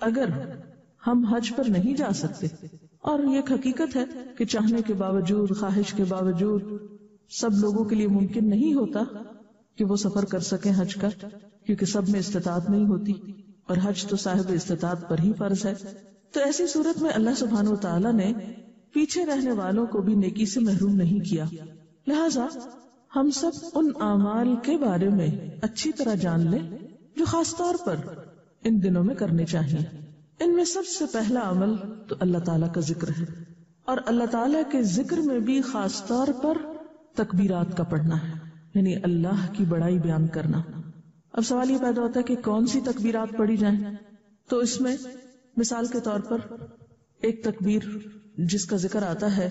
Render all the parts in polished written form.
اگر ہم حج پر نہیں جا سکتے، اور یہ ایک حقیقت ہے کہ چاہنے کے باوجود، خواہش کے باوجود سب لوگوں کے لیے ممکن نہیں ہوتا کہ وہ سفر کر سکیں حج کا، کیونکہ سب میں استطاعت نہیں ہوتی، اور حج تو صاحب استطاعت پر ہی فرض ہے. تو ایسی صورت میں اللہ سبحانہ وتعالی نے پیچھے رہنے والوں کو بھی نیکی سے محروم نہیں کیا. لہذا ہم سب ان اعمال کے بارے میں اچھی طرح جان لیں جو خاص طور پر ان دنوں میں کرنے چاہیے. ان میں سب سے پہلا عمل تو اللہ تعالیٰ کا ذکر ہے، اور اللہ تعالیٰ کے ذکر میں بھی خاص طور پر تکبیرات کا پڑھنا ہے، یعنی اللہ کی بڑائی بیان کرنا. اب سوال یہ پیدا ہوتا ہے کہ کون سی تکبیرات پڑھی جائیں؟ تو اس میں مثال کے طور پر ایک تکبیر جس کا ذکر آتا ہے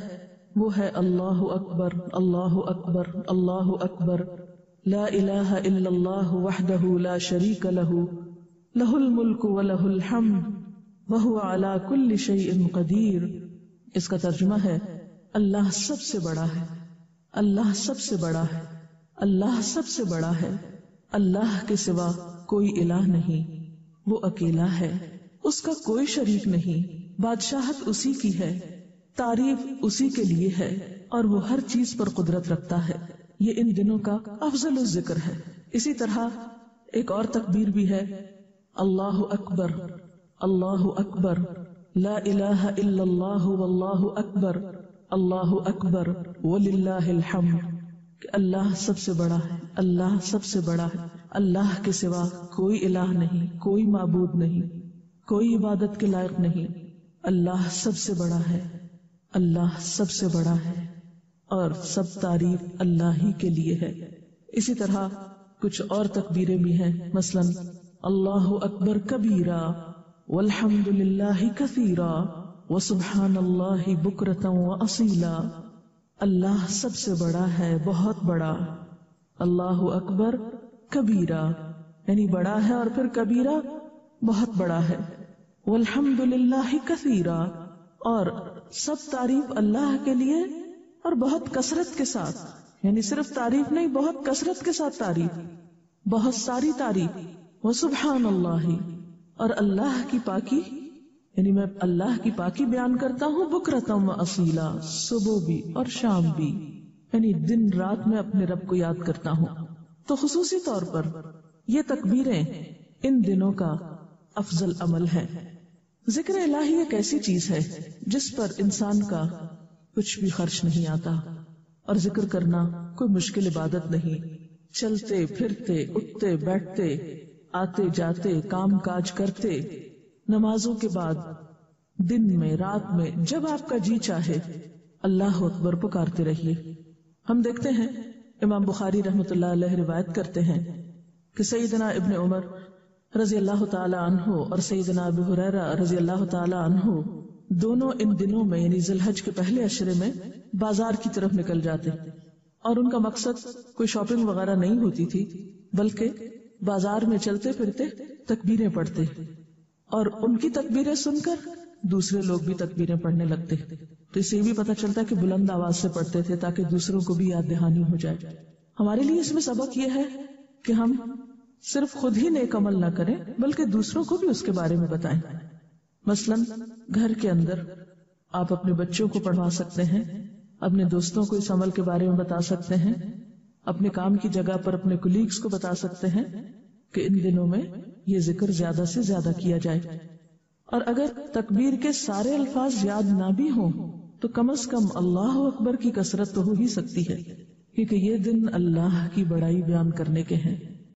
وہ ہے اللہ اکبر اللہ اکبر اللہ اکبر لا الہ الا اللہ وحدہ لا شریک لہ لہ الملک ولہ الحمد وہو علی کل شیء قدیر. اس کا ترجمہ ہے اللہ سب سے بڑا ہے، اللہ سب سے بڑا ہے، اللہ سب سے بڑا ہے، اللہ کے سوا کوئی الہ نہیں، وہ اکیلا ہے، اس کا کوئی شریک نہیں، بادشاہت اسی کی ہے، تعریف اسی کے لیے ہے، اور وہ ہر چیز پر قدرت رکھتا ہے. یہ ان دنوں کا افضل الذکر ہے. اسی طرح ایک اور تکبیر بھی ہے اللہ اکبر اللہ اکبر لا الہ الا اللہ واللہ اکبر اللہ اکبر وللہ الحمد، کہ اللہ سب سے بڑا ہے، اللہ سب سے بڑا ہے، اللہ کے سوا کوئی الہ نہیں، کوئی معبود نہیں، کوئی عبادت کے لائق نہیں، اللہ سب سے بڑا ہے، اللہ سب سے بڑا ہے، اور سب تعریف اللہ ہی کے لیے ہے. اسی طرح کچھ اور تکبیریں بھی ہیں، مثلا اللہ اکبر کبیرا والحمد للہ کثیرا وسبحان اللہ بکرۃ واصیلا. اللہ سب سے بڑا ہے، بہت بڑا. اللہ اکبر کبیرا یعنی بڑا ہے، اور پھر کبیرا بہت بڑا ہے. والحمد للہ کثیرا، اور سب تعریف اللہ کے لیے اور بہت کثرت کے ساتھ، یعنی صرف تعریف نہیں، بہت کثرت کے ساتھ تعریف، بہت ساری تعریف. وسبحان اللہ، اور اللہ کی پاکی، یعنی میں اللہ کی پاکی بیان کرتا ہوں، بکرتم و اصیلا، صبح بھی اور شام بھی، یعنی دن رات میں اپنے رب کو یاد کرتا ہوں. تو خصوصی طور پر یہ تکبیریں ان دنوں کا افضل عمل ہے. ذکر الہی ایک ایسی چیز ہے جس پر انسان کا کچھ بھی خرچ نہیں آتا، اور ذکر کرنا کوئی مشکل عبادت نہیں. چلتے پھرتے، اٹھتے بیٹھتے، آتے جاتے، کام کاج کرتے، نمازوں کے بعد، دن میں، رات میں، جب آپ کا جی چاہے اللہ اکبر پکارتے رہیے. ہم دیکھتے ہیں امام بخاری رحمۃ اللہ علیہ روایت کرتے ہیں کہ سیدنا ابن عمر رضی اللہ تعالی عنہ اور سیدنا ابو ہریرہ رضی اللہ تعالی عنہ دونوں ان دنوں میں یعنی ذی الحج کے پہلے عشرے میں بازار کی طرف نکل جاتے، اور ان کا مقصد کوئی شاپنگ وغیرہ نہیں ہوتی تھی، بلکہ بازار میں چلتے پھرتے تکبیریں پڑھتے، اور ان کی تکبیریں سن کر دوسرے لوگ بھی تکبیریں پڑھنے لگتے. تو اس سے بھی پتہ چلتا ہے کہ بلند آواز سے پڑھتے تھے تاکہ دوسروں کو بھی یاد دہانی ہو جائے. ہمارے لیے اس میں سبق یہ ہے کہ ہم صرف خود ہی نیک عمل نہ کریں بلکہ دوسروں کو بھی اس کے بارے میں بتائیں. مثلا گھر کے اندر آپ اپنے بچوں کو پڑھوا سکتے ہیں، اپنے دوستوں کو اس عمل کے بارے میں بتا سکتے ہیں، اپنے کام کی جگہ پر اپنے کولیگز کو بتا سکتے ہیں کہ ان دنوں میں یہ ذکر زیادہ سے زیادہ کیا جائے. اور اگر تکبیر کے سارے الفاظ یاد نہ بھی ہوں تو کم از کم اللہ اکبر کی کثرت تو ہو ہی سکتی ہے، کیونکہ یہ دن اللہ کی بڑائی بیان کرنے کے ہیں.